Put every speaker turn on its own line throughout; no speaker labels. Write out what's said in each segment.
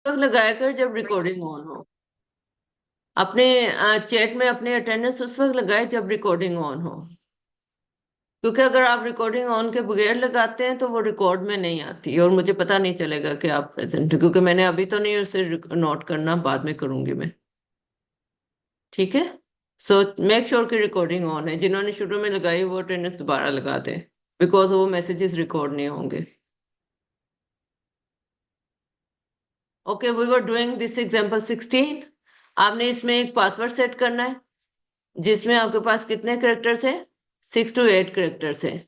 वक्त लगाया कर जब रिकॉर्डिंग ऑन हो। अपने चैट में अपनी अटेंडेंस उस वक्त लगाए जब रिकॉर्डिंग ऑन हो, क्योंकि अगर आप रिकॉर्डिंग ऑन के बगैर लगाते हैं तो वो रिकॉर्ड में नहीं आती और मुझे पता नहीं चलेगा कि आप प्रेजेंट हो, क्योंकि मैंने अभी तो नहीं उसे नोट करना, बाद में करूंगी मैं। ठीक है। सो मेक श्योर कि रिकॉर्डिंग ऑन है। जिन्होंने शुरू में लगाई वो अटेंडेंस दोबारा लगा दें, बिकॉज वो मैसेजेस रिकॉर्ड नहीं होंगे। Okay, we were doing this example 16। आपने इसमें एक पासवर्ड सेट करना है जिसमें आपके पास कितने करेक्टर्स है? 6 to 8 करेक्टर्स है।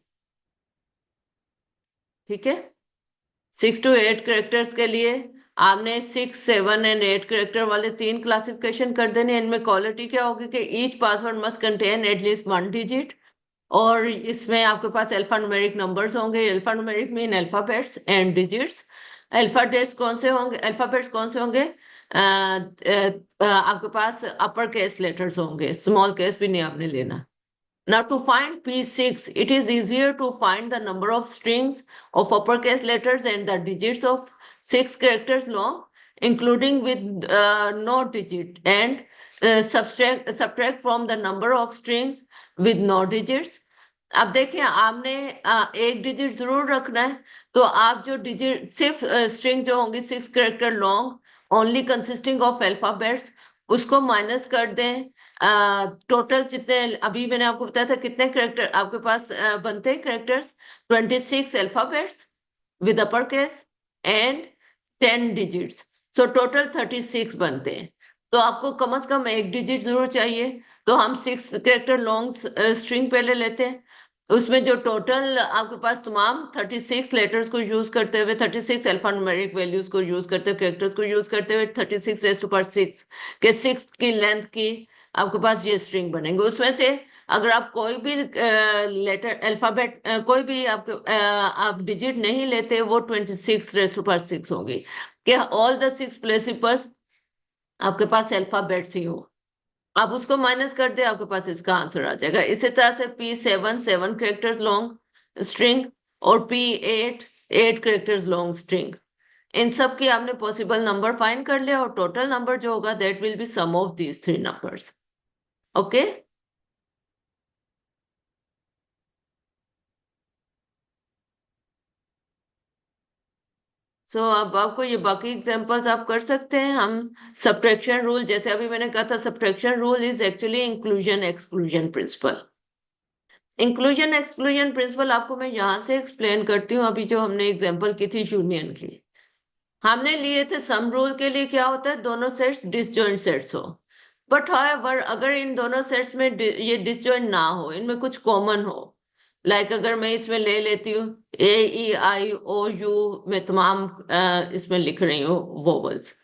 ठीक है। 6 to 8 करेक्टर्स के लिए आपने 6, 7 and 8 करेक्टर वाले 3 क्लासिफिकेशन कर देने। इनमें क्वालिटी क्या होगी कि each password must contain at least 1 digit, और इसमें आपके पास अल्फा न्यूमेरिक नंबर्स होंगे। Alpha numeric mean alphabets and digits. Alphabets कौन से होंगे? अल्फाबेट्स कौन से होंगे? आपके पास अपर केस लेटर्स होंगे, स्मॉल केस भी नहीं आपने लेना। Now to find P6, it is easier to find the number of strings of uppercase letters and the digits of 6 characters long, including with no digit, and subtract from the number of strings with no digits. अब देखिए, आपने एक digit जरूर रखना है। तो आप जो डिजिट सिर्फ स्ट्रिंग जो होंगी 6 character long only consisting of alphabets, उसको माइनस कर दें। टोटल जितने अभी मैंने आपको बताया था कितने करेक्टर आपके पास बनते हैं characters, 26 alphabets with upper case and 10 digits. So total 36 बनते हैं। तो आपको कम से कम एक डिजिट जरूर चाहिए। तो हम 6 कैरेक्टर लॉन्ग स्ट्रिंग पहले लेते हैं। उसमें जो टोटल आपके पास तमाम 36 लेटर्स को यूज करते हुए, 36 अल्फा न्यूमेरिक वैल्यूज को यूज करते हुए, करेक्टर्स को यूज करते हुए 36 के 6 की लेंथ की आपके पास ये स्ट्रिंग बनेंगे। उसमें से अगर आप कोई भी लेटर अल्फाबेट कोई भी आप डिजिट नहीं लेते, वो 26 होगी कि ऑल द 6 प्लेसिपर्स आपके पास अल्फाबेट्स ही हो। आप उसको माइनस कर दे, आपके पास इसका आंसर आ जाएगा। इसी तरह से P7 7 कैरेक्टर लॉन्ग स्ट्रिंग और P8 8 कैरेक्टर्स लॉन्ग स्ट्रिंग, इन सब की आपने पॉसिबल नंबर फाइंड कर लिया और टोटल नंबर जो होगा that will be sum of these 3 numbers. Okay. So अब आपको ये बाकी एग्जांपल्स आप कर सकते हैं। हम सब्ट्रैक्शन रूल, जैसे अभी मैंने कहा था, subtraction rule is actually inclusion exclusion principal. Inclusion exclusion principal आपको मैं यहाँ से एक्सप्लेन करती हूँ। अभी जो हमने एग्जांपल की थी यूनियन की, हमने लिए थे सम रूल के लिए क्या होता है, दोनों सेट्स डिसजॉइंट सेट्स हो। बट हाउएवर अगर इन दोनों सेट्स में ये डिसजॉइंट ना हो, इनमें कुछ कॉमन हो, लाइक अगर मैं इसमें ले लेती हूँ A E I O U, मैं तमाम इसमें लिख रही हूँ वोवल्स,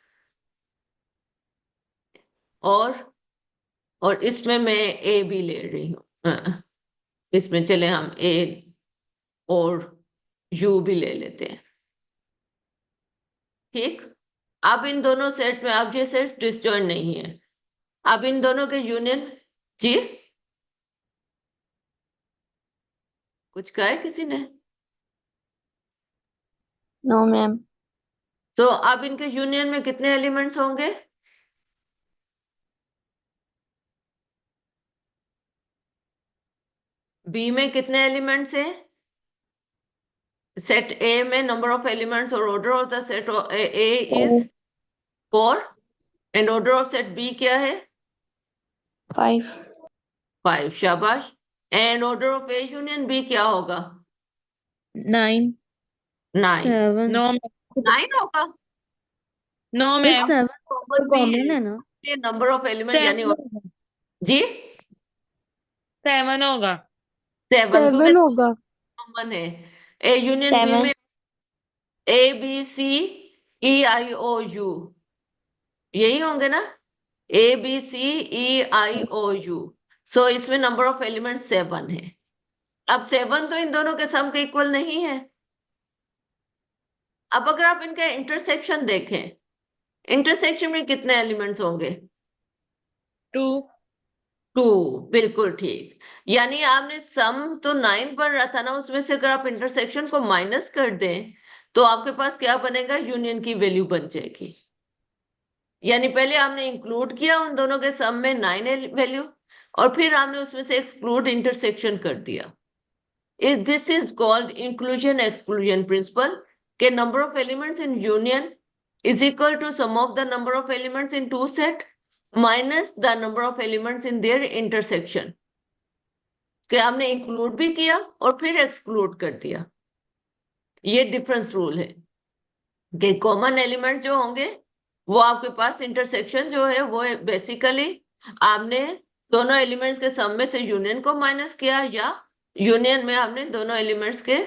और इसमें मैं ए भी ले रही हूँ। इसमें चले हम ए और यू भी ले लेते हैं। ठीक। अब इन दोनों सेट्स में, अब ये सेट्स डिसजॉइंट नहीं है, अब इन दोनों के यूनियन। जी, कुछ कहा है किसी ने?
No ma'am.
तो अब इनके यूनियन में कितने एलिमेंट्स होंगे? बी में कितने एलिमेंट्स हैं? सेट ए में नंबर ऑफ एलिमेंट्स और order of the set A is 4, and order of set B क्या है?
5।
5। शाबाश। And order of A union B क्या होगा?
9।
9।
7।
नो।
9 होगा।
नो
ये
मैम।
7 तो
कॉमन भी
कॉमन
है,
है ना?
ये नंबर ऑफ एलिमेंट यानी
7
जी
7 होगा।
7, क्योंकि
7 होगा।
कॉमन है। A union B
7।
में A B C E I O U, यही होंगे ना? A B C E I O U। सो इसमें नंबर ऑफ एलिमेंट 7 है। अब 7 तो इन दोनों के सम के इक्वल नहीं है। अब अगर आप इनका इंटरसेक्शन देखें, इंटरसेक्शन में कितने एलिमेंट्स होंगे?
2।
2। बिल्कुल ठीक। यानी आपने सम तो 9 बन रहा था ना, उसमें से अगर आप इंटरसेक्शन को माइनस कर दें तो आपके पास क्या बनेगा? यूनियन की वैल्यू बन जाएगी। यानी पहले आपने इंक्लूड किया उन दोनों के सम में 9 वैल्यू और फिर आपने उसमें से एक्सक्लूड इंटरसेक्शन कर दिया. This is called inclusion exclusion principle के number of elements in union is equal to sum of the number of elements in two set minus the number of elements in their intersection. कि हमने include भी किया और फिर exclude कर दिया. ये डिफरेंस रूल है कि कॉमन एलिमेंट जो होंगे वो आपके पास इंटरसेक्शन जो है वो बेसिकली आपने दोनों एलिमेंट्स के सम में से यूनियन को माइनस किया या यूनियन में आपने दोनों एलिमेंट्स के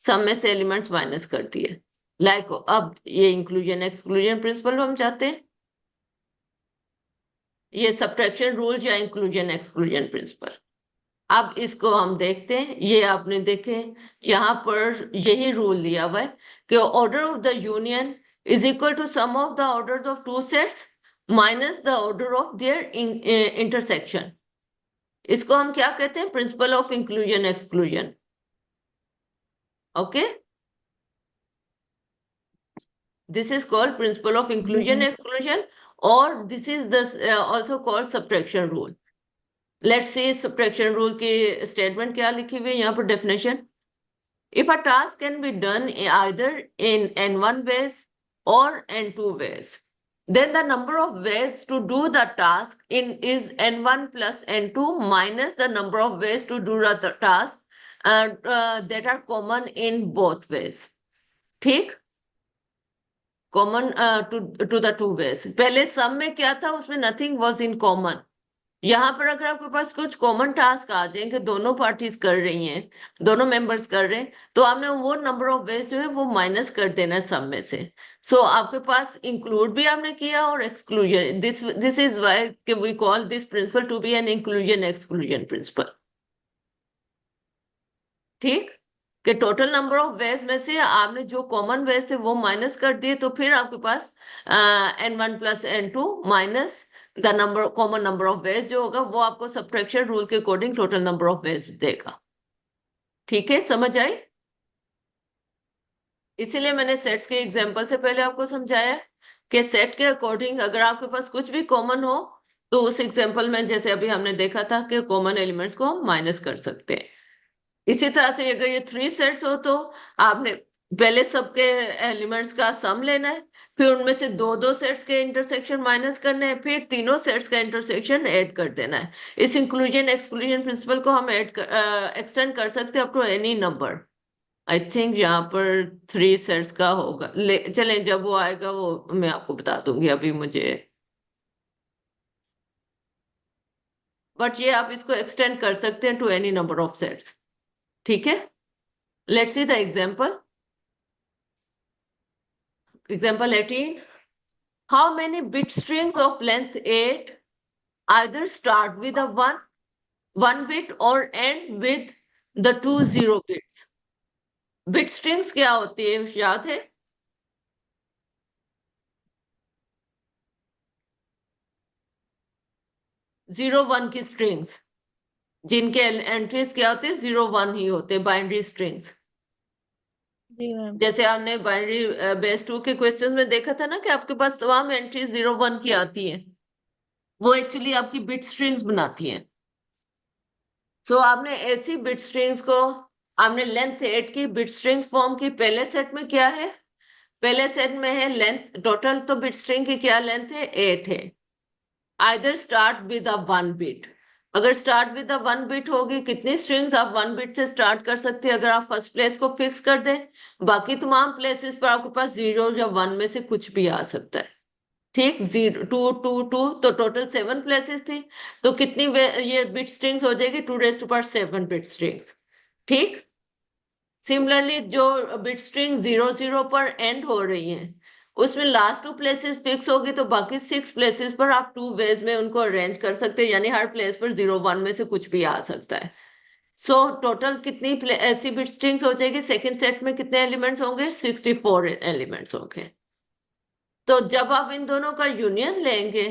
सम में से एलिमेंट्स माइनस कर दिए. लाइक अब ये इंक्लूजन एक्सक्लूजन प्रिंसिपल हम चाहते हैं. ये सब्ट्रैक्शन रूल या इंक्लूजन एक्सक्लूजन प्रिंसिपल. अब इसको हम देखते हैं. ये आपने देखे यहाँ पर यही रूल दिया हुआ है कि order of the union is equal to sum of the orders of two sets minus the order of their intersection. इसको हम क्या कहते हैं? Principle of inclusion exclusion. Okay, this is called principle of inclusion exclusion or this is the also called subtraction rule. Let's see subtraction rule की statement क्या लिखी हुई है यहाँ पर definition. If a task can be done either in n1 ways or n2 ways, then the number of ways to do the task in is n1 plus n2 minus the number of ways to do the task that are common in both ways. ठीक, common to the two ways. पहले सम में क्या था? उसमें nothing was in common. यहाँ पर अगर आपके पास कुछ कॉमन टास्क आ जाए कि दोनों पार्टीज कर रही हैं, दोनों मेंबर्स कर रहे हैं, तो आपने वो नंबर ऑफ वेज जो है वो माइनस कर देना है सम में से. सो आपके पास इंक्लूड भी आपने किया और exclusion. This is why we call this principle to be an inclusion exclusion principle. ठीक, कि टोटल नंबर ऑफ वेज में से आपने जो कॉमन वेज थे वो माइनस कर दिए, तो फिर आपके पास n1 plus n2 minus the number common number of ways जो होगा वो आपको सब्ट्रैक्शन रूल के according total number of ways देगा. ठीक है, समझ आई? इसीलिए मैंने सेट्स के एग्जांपल से पहले आपको समझाया कि सेट के अकॉर्डिंग अगर आपके पास कुछ भी कॉमन हो तो उस एग्जांपल में जैसे अभी हमने देखा था कि कॉमन एलिमेंट्स को हम माइनस कर सकते हैं. इसी तरह से अगर ये 3 सेट्स हो तो आपने पहले सबके एलिमेंट्स का सम लेना है, फिर उनमें से दो दो सेट्स के इंटरसेक्शन माइनस करने हैं, फिर तीनों सेट्स का इंटरसेक्शन ऐड कर देना है. इस इंक्लूजन एक्सक्लूजन प्रिंसिपल को हम एक्सटेंड कर सकते हैं up to any number. I think यहाँ पर 3 सेट्स का होगा. चलें, जब वो आएगा वो मैं आपको बता दूंगी. अभी मुझे बट ये आप इसको एक्सटेंड कर सकते हैं to any number of sets. ठीक है, let's see the example. Example 18. How many bit strings of length 8 either start with a 1 bit or end with the 2 0 bits? Bit strings क्या होती है याद है? जीरो वन की स्ट्रिंग्स जिनके entries क्या होते हैं? 0 1 ही होते हैं, बाइनरी स्ट्रिंग्स.
जी मैम.
जैसे आपने बाइनरी बेस 2 के क्वेश्चन में देखा था ना कि आपके पास तमाम एंट्रीज 0 1 की आती हैं, वो एक्चुअली आपकी बिट स्ट्रिंग्स बनाती हैं. सो आपने ऐसी बिट स्ट्रिंग्स को आपने लेंथ 8 की बिट स्ट्रिंग्स फॉर्म की. पहले सेट में क्या है? पहले सेट में है लेंथ टोटल, तो बिट स्ट्रिंग की क्या लेंथ है? 8 है. Either start with a 1 bit. अगर स्टार्ट विद अ 1 बिट होगी, कितनी स्ट्रिंग्स आप 1 बिट से स्टार्ट कर सकते हैं अगर आप फर्स्ट प्लेस को फिक्स कर दें. बाकी तमाम प्लेसेस पर आपके पास 0 या 1 में से कुछ भी आ सकता है. ठीक, 0 2 2 2 तो टोटल 7 प्लेसेस थी, तो कितनी ये बिट स्ट्रिंग्स हो जाएगी? 2⁻7 बिट स्ट्रिंग्स. ठीक, सिमिलरली जो बिट स्ट्रिंग 0 0 पर एंड हो रही है उसमें लास्ट 2 प्लेसेस फिक्स होगी, तो बाकी 6 प्लेसेस पर आप 2 वेज में उनको अरेंज कर सकते हैं, यानी हर प्लेस पर 0 1 में से कुछ भी आ सकता है. सो टोटल कितनी ऐसी बिट स्ट्रिंग्स हो जाएगी? सेकेंड सेट में कितने एलिमेंट्स होंगे? 64 एलिमेंट्स होंगे. तो जब आप इन दोनों का यूनियन लेंगे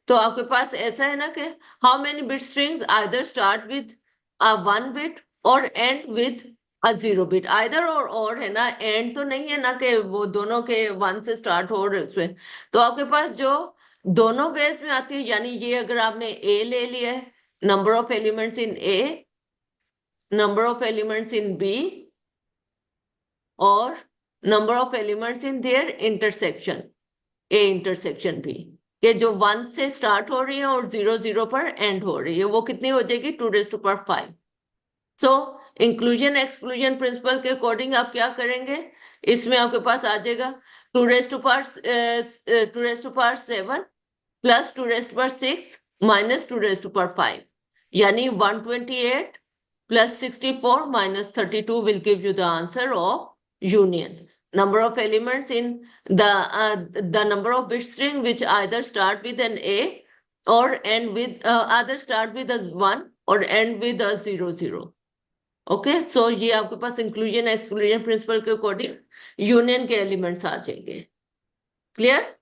तो आपके पास ऐसा है ना कि how many bit strings either start with a 1 bit or end with a 0 bit. Either और है ना, एंड तो नहीं है ना कि वो दोनों के 1 से स्टार्ट हो रहे उसमें. तो आपके पास जो दोनों वेज में आती है, यानी ये अगर आपने ए ले लिया है, number of elements in A, number of elements in B, और number of elements in their intersection, A intersection B, कि जो 1 से स्टार्ट हो रही है और 0 0 पर एंड हो रही है, वो कितनी हो जाएगी? 2⁵5। सो इंक्लूजन एक्सक्लूजन प्रिंसिपल के अकॉर्डिंग आप क्या करेंगे? इसमें आपके पास आ जाएगा 2⁵7 प्लस 2⁵6 माइनस 2⁵5, यानी 128 plus 64 minus 32 will give you the answer of union. Number of elements in the number of bit string which either start with an A or end with either start with a 1 or end with a 0 0. Okay, सो ये आपके पास inclusion exclusion principal के according union के elements आ जाएंगे। Clear?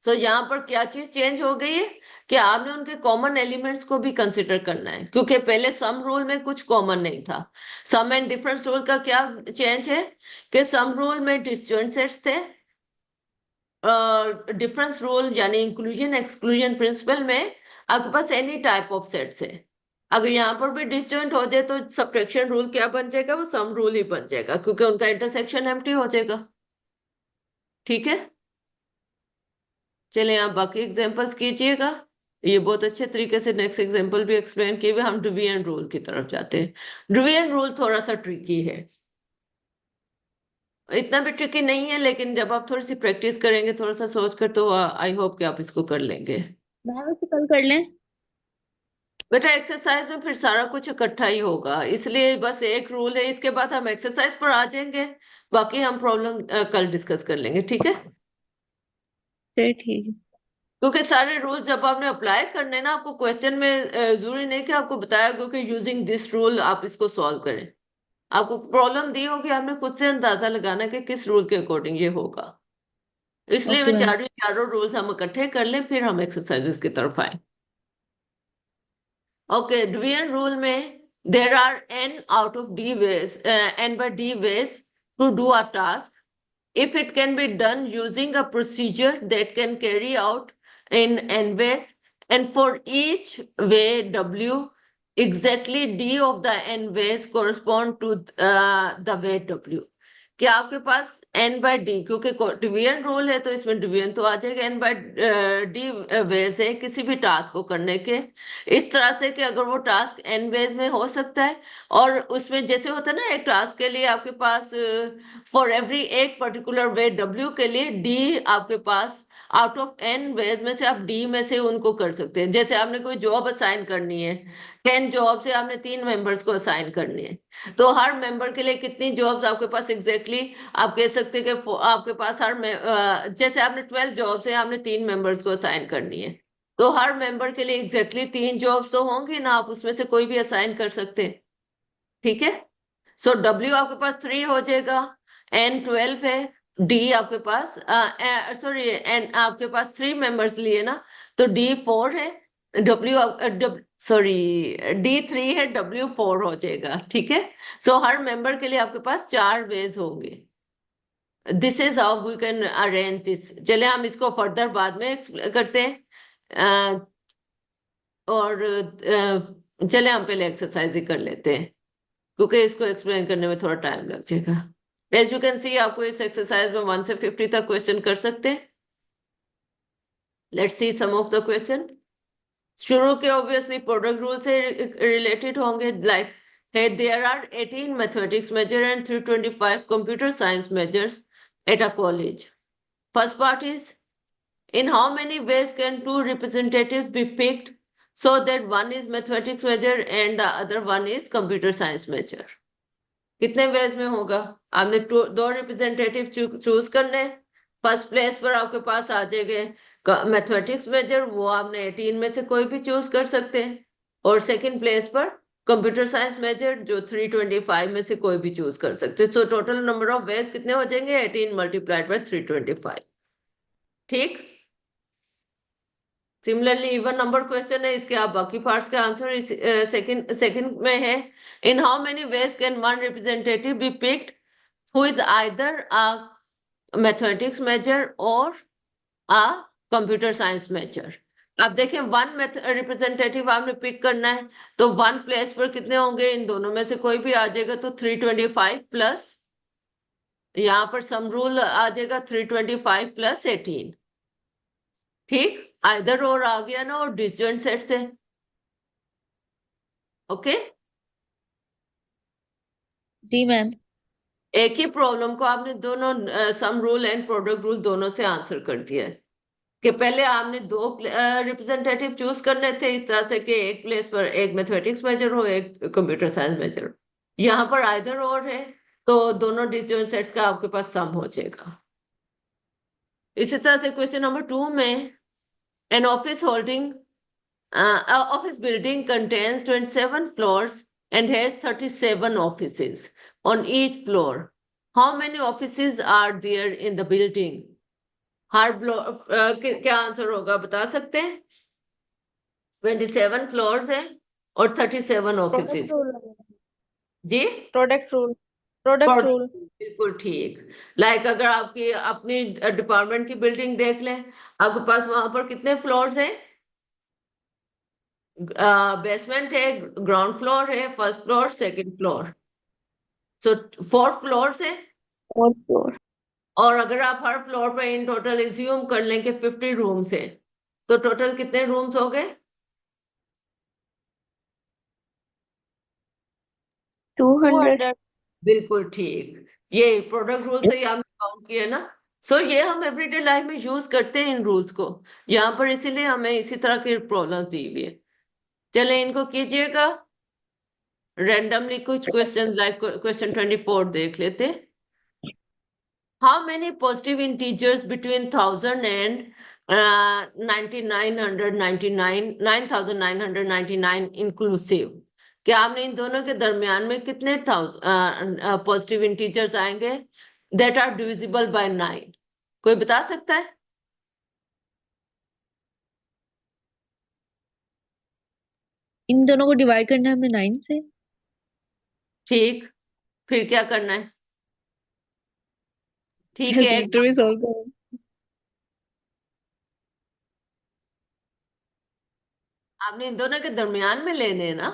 सो यहाँ पर क्या चीज change हो गई है कि आपने उनके कॉमन एलिमेंट्स को भी कंसिडर करना है, क्योंकि पहले सम रूल में कुछ कॉमन नहीं था। सम एंड डिफरेंस रूल का क्या चेंज है कि सम रूल में डिसजॉइंट सेट्स थे, डिफरेंस रूल यानी इंक्लूजन एक्सक्लूजन प्रिंसिपल में आपके पास एनी टाइप ऑफ सेट्स है। अगर यहाँ पर भी डिसजॉइंट हो जाए तो सब्ट्रैक्शन रूल क्या बन जाएगा? वो सम रूल ही बन जाएगा, क्योंकि उनका इंटरसेक्शन एम्प्टी हो जाएगा। ठीक है, चलिए आप बाकी एग्जांपल्स कीजिएगा। ये बहुत अच्छे तरीके से नेक्स्ट एग्जांपल भी एक्सप्लेन किए हुए। हम डिवीजन रूल की तरफ जाते हैं। डिवीजन रूल थोड़ा सा ट्रिकी है, इतना भी ट्रिकी नहीं है, लेकिन जब आप थोड़ी सी प्रैक्टिस करेंगे, थोड़ा सा सोच कर, तो आई होप कि आप इसको कर लेंगे।
मैम इसे कल कर लें?
बेटा एक्सरसाइज में फिर सारा कुछ इकट्ठा ही होगा, इसलिए बस एक रूल है, इसके बाद हम एक्सरसाइज पर आ जाएंगे, बाकी हम प्रॉब्लम कल डिस्कस कर लेंगे। ठीक है,
चलिए ठीक है।
क्योंकि सारे रूल जब आपने अप्लाई करने ना, आपको क्वेश्चन में जरूरी नहीं कि आपको बताया गया कि यूजिंग दिस रूल आप इसको सॉल्व करें। आपको प्रॉब्लम दी होगी, आपने खुद से अंदाजा लगाना कि किस रूल के अकॉर्डिंग ये होगा। इसलिए
ओके
मैं
मैम।
चारों रूल्स हम इकट्ठे कर लें, फिर हम एक्सरसाइजेस की तरफ आए। ओके, डिवीजन रूल में there are n out of d ways, n by d ways to do a task if it can be done using a procedure that can carry out in n ways, and for each way w, exactly d of the n ways correspond to the way w। कि आपके पास n bye D, क्योंकि division rule है तो इसमें division तो आ जाएगा, n bye D veg है किसी भी टास्क को करने के, इस तरह से कि अगर वो टास्क n वेज में हो सकता है, और उसमें जैसे होता है ना, एक टास्क के लिए आपके पास फॉर एवरी एक पर्टिकुलर वे w के लिए d आपके पास आउट ऑफ n वेज में से आप d में से उनको कर सकते हैं। जैसे आपने कोई जॉब असाइन करनी है, 10 जॉब से आपने 3 मेंबर्स को असाइन करनी है, तो हर मेंबर के लिए कितनी जॉब्स आपके पास एग्जैक्टली आप कह सकते हैं कि आपके पास जैसे आपने 12 जॉब्स है, आपने 3 मेंबर्स को असाइन करनी है, तो हर मेंबर के लिए एग्जैक्टली 3 जॉब्स तो होंगी ना, आप उसमें से कोई भी असाइन कर सकते हैं। ठीक है, सो W आपके पास 3 हो जाएगा, N 12 है, D आपके पास सॉरी N आपके पास 3 मेंबर्स लिए ना, तो D 4 है, D 3 है, W 4 हो जाएगा। ठीक है, सो हर मेंबर के लिए आपके पास 4 वेज होंगे। This is how we can arrange this. चले हम इसको फर्दर बाद में करते हैं, और चले हम पहले एक्सरसाइज ही कर लेते हैं, क्योंकि इसको एक्सप्लेन करने में थोड़ा टाइम लग जाएगा। एज यू कैन सी, आपको इस एक्सरसाइज में 1 से 50 तक क्वेश्चन कर सकते हैं। Let's see some of the question. शुरू के ऑब्वियसली प्रोडक्ट रूल से रिलेटेड होंगे, लाइक है there are 18 mathematics major and 325 computer science majors at a college. First part is, in how many ways can 2 representatives be picked so that one is mathematics major and the other one is computer science major? कितने veg में होगा? आपने 2 representative choose करने। First place पर आपके पास आ जाएगा mathematics major, वो आपने 18 में से कोई भी चूज कर सकते हैं, और सेकंड प्लेस पर कंप्यूटर साइंस मेजर, जो 325 में से कोई भी चूज कर सकते हैं। So total number of ways कितने हो जाएंगे? 18 मल्टीप्लाइड बाय 325। ठीक, सिमिलरली इवन नंबर क्वेश्चन है, इसके आप बाकी पार्ट्स का आंसर सेकंड में है। In how many ways can one representative be picked who is either a mathematics major और कंप्यूटर साइंस मेजर। अब देखें वन रिप्रेजेंटेटिव आपने पिक करना है, तो वन प्लेस पर कितने होंगे, इन दोनों में से कोई भी आ जाएगा तो 325 प्लस यहाँ पर सम रूल आ जाएगा 325 प्लस 18। ठीक, आइदर और आ गया ना, और डिसजॉइंट सेट से। ओके,
जी मैम।
एक ही प्रॉब्लम को आपने दोनों sum rule and product rule दोनों से आंसर कर दिया है कि पहले आपने दो रिप्रेजेंटेटिव चूज करने थे इस तरह से कि एक प्लेस पर एक मैथमेटिक्स मेजर हो, एक कंप्यूटर साइंस मेजर हो। यहाँ पर आइदर और है, तो दोनों डिसजॉइंट सेट्स का आपके पास सम हो जाएगा। इसी तरह से क्वेश्चन नंबर 2 में an office holding office building contains 27 floors and has 37 offices on each floor. How many offices are there in the building? हर क्या आंसर होगा बता सकते हैं? 27 फ्लोर्स है और 37 ऑफिसेज। जी,
प्रोडक्ट रूल। Product rule.
बिल्कुल ठीक। लाइक अगर आपकी अपनी डिपार्टमेंट की बिल्डिंग देख लें, आपके पास वहां पर कितने फ्लोर्स हैं? बेसमेंट है, ग्राउंड फ्लोर है, फर्स्ट फ्लोर, सेकंड फ्लोर, सो 4 फ्लोर्स है।
Fourth floor.
और अगर आप हर फ्लोर पे इन टोटल एज्यूम कर लें कि 50 रूम्स है, तो टोटल कितने रूम्स हो गए?
200.
बिल्कुल ठीक। ये प्रोडक्ट रूल से ही हमने काउंट किया ना। सो ये हम एवरीडे लाइफ में यूज करते हैं इन रूल्स को, यहाँ पर इसीलिए हमें इसी तरह की प्रॉब्लम दी हुई है। चले इनको कीजिएगा रैंडमली कुछ क्वेश्चन, लाइक क्वेश्चन 24 देख लेते। How many positive integers between 1000 and 9999 inclusive? क्या आपने इन दोनों के दरमियान में कितने पॉजिटिव इंटीजर्स आएंगे दैट आर डिविजिबल बाय 9? कोई बता सकता है?
इन दोनों को डिवाइड करना है हमने 9 से।
ठीक, फिर क्या करना है? ठीक है,
कैलकुलेटर भी सॉल्व करो।
आपने इन दोनों के दरमियान में लेने हैं ना।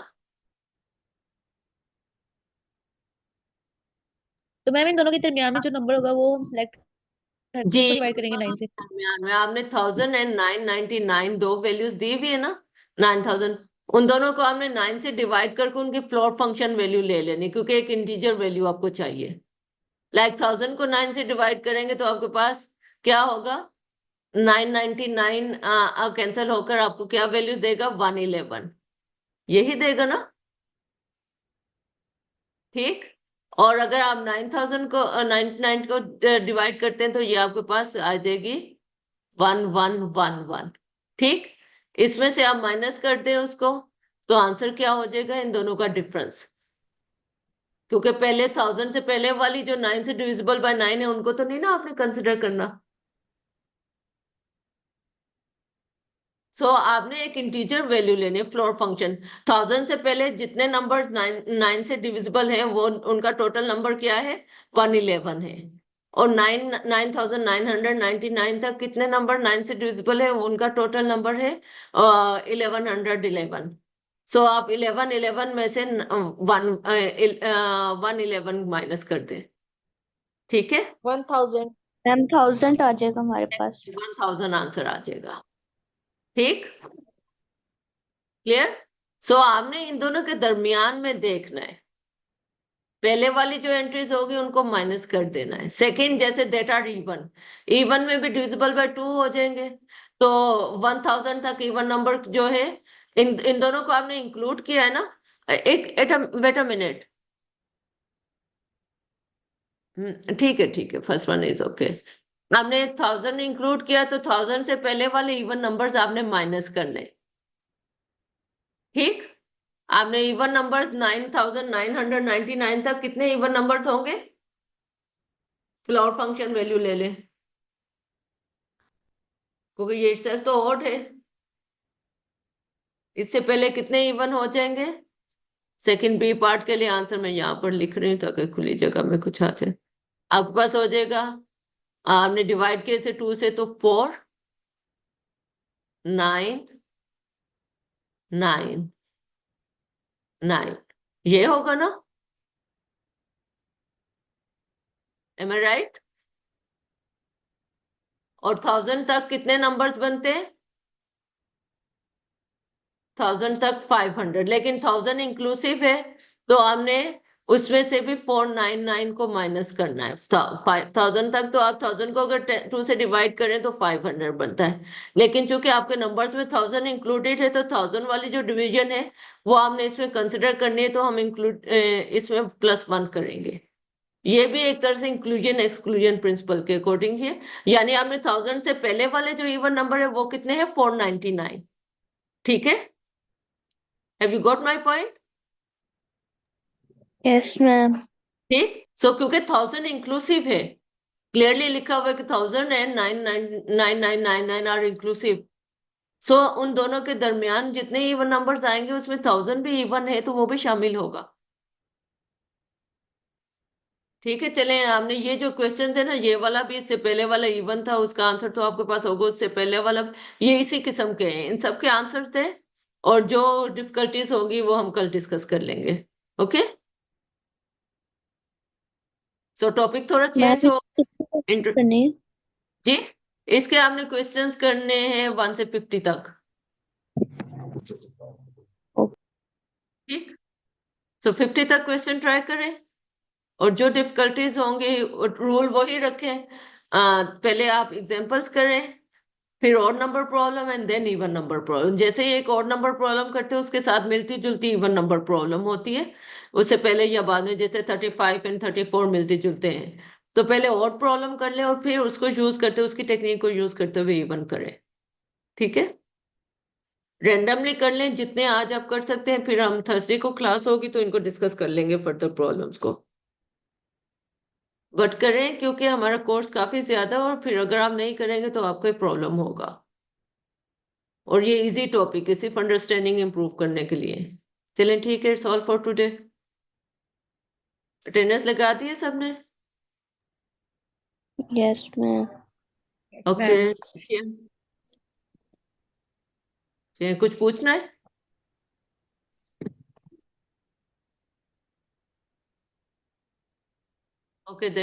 तो मैम इन दोनों के दरमियान में जो नंबर होगा वो हम सिलेक्ट करके
जी,
उसको डिवाइड करेंगे 9 से।
दरमियान में आपने 1000 एंड 999 दो वैल्यूज दी हुई है ना, 9000। उन दोनों को आपने 9 से डिवाइड करके उनकी फ्लोर फंक्शन वैल्यू ले लेनी, क्योंकि एक इंटीजर वैल्यू आपको चाहिए। लाइक 1000 को 9 से डिवाइड करेंगे तो आपके पास क्या होगा? 999 कैंसिल होकर आपको क्या वैल्यू देगा? 111, यही देगा ना। ठीक, और अगर आप 9000 को 99 को डिवाइड करते हैं तो ये आपके पास आ जाएगी 1111। ठीक, इसमें से आप माइनस करते हैं उसको, तो आंसर क्या हो जाएगा? इन दोनों का डिफरेंस। क्योंकि पहले 1000 से पहले वाली जो 9 से डिविजिबल बाय 9 है उनको तो नहीं ना आपने कंसिडर करना। सो आपने एक इंटीजर वैल्यू लेनी है, फ्लोर फंक्शन। 1000 से पहले जितने नंबर 9 से डिविजिबल हैं वो उनका टोटल नंबर क्या है? 111 है। और 9999 तक कितने नंबर 9 से डिविजिबल है? उनका टोटल नंबर है 1111। सो आप 1111 में से 111 माइनस कर दे। ठीक है,
1000।
मैम 1000 आ जाएगा हमारे पास।
1000 आंसर आ जाएगा। ठीक, क्लियर? सो आपने इन दोनों के दरमियान में देखना है, पहले वाली जो एंट्रीज होगी उनको माइनस कर देना है। सेकंड, जैसे दैट आर इवन, इवन में भी डिविजिबल बाय 2 हो जाएंगे, तो 1000 तक इवन नंबर जो है, इन दोनों को आपने इंक्लूड किया है ना। एक वेट अ मिनट, ठीक है, फर्स्ट वन इज ओके। आपने 1000 इंक्लूड किया तो 1000 से पहले वाले इवन नंबर्स आपने माइनस करने। ठीक, आपने इवन नंबर्स 9999 तक कितने इवन नंबर्स होंगे? फ्लोर फंक्शन वैल्यू ले लें, क्योंकि ये itself तो ओड है। इससे पहले कितने इवन हो जाएंगे? सेकंड बी पार्ट के लिए आंसर मैं यहाँ पर लिख रही हूँ ताकि खुली जगह में कुछ आ जाए। आपके पास हो जाएगा, आपने डिवाइड किया इसे 2 से तो 4, 9 9 9 ये होगा ना? एम आई राइट? और 1000 तक कितने नंबर्स बनते हैं? 1000 तक 500, लेकिन 1000 इंक्लूसिव है तो हमने उसमें से भी 499 को माइनस करना है। 1000 तक तो आप 1000 को अगर 2 से डिवाइड करें तो 500 बनता है, लेकिन चूंकि आपके नंबर्स में 1000 इंक्लूडेड है तो 1000 वाली जो डिवीजन है वो हमने इसमें कंसिडर करनी है, तो हम इसमें +1 करेंगे। ये भी एक तरह से इंक्लूजन एक्सक्लूजन प्रिंसिपल के अकॉर्डिंग है। यानी आपने 1000 से पहले वाले जो इवन नंबर है वो कितने हैं? 499। ठीक है, have you got my point?
Yes ma'am.
ठीक। सो क्योंकि 1000 इंक्लूसिव है, क्लियरली लिखा हुआ है कि 1000 एंड 99999 आर इंक्लूसिव। सो उन दोनों के दरमियान जितने इवन नंबर्स आएंगे उसमें 1000 भी इवन है तो वो भी शामिल होगा। ठीक है, चले हमने ये जो क्वेश्चन है ना, ये वाला भी इससे पहले वाला इवन था, उसका आंसर तो आपके पास होगा, उससे पहले वाला ये इसी किस्म के हैं, इन सब के आंसर थे। और जो डिफिकल्टीज होगी वो हम कल डिस्कस कर लेंगे। ओके, सो टॉपिक थोड़ा चेंज
मैम
हो। इंट्रो
करनी
जी, इसके आपने क्वेश्चंस करने हैं 1 से 50 तक। ठीक, सो 50 तक क्वेश्चन ट्राई करें, और जो डिफिकल्टीज होंगे रूल वही रखें। पहले आप एग्जांपल्स करें, फिर odd number problem and then even number problem. जैसे ही एक ऑड नंबर प्रॉब्लम करते हैं उसके साथ मिलती जुलती इवन नंबर प्रॉब्लम होती है, उससे पहले या बाद में। जैसे 35 एंड 34 मिलते जुलते हैं, तो पहले ऑड प्रॉब्लम कर लें और फिर उसको यूज करते, उसकी टेक्निक को यूज करते हुए इवन करें। ठीक है, रेंडमली कर लें जितने आज आप कर सकते हैं, फिर हम थर्सडे को क्लास होगी तो इनको डिस्कस कर लेंगे फर्दर प्रॉब्लम्स को। बट करें क्योंकि हमारा कोर्स काफी ज्यादा है, और फिर अगर आप नहीं करेंगे तो आपको एक प्रॉब्लम होगा। और ये इजी टॉपिक है सिर्फ अंडरस्टैंडिंग इंप्रूव करने के लिए। चलें ठीक है, it's all for today. Attendance लगा दी है सबने?
Yes ma'am.
ओके, कुछ पूछना है? Okay then.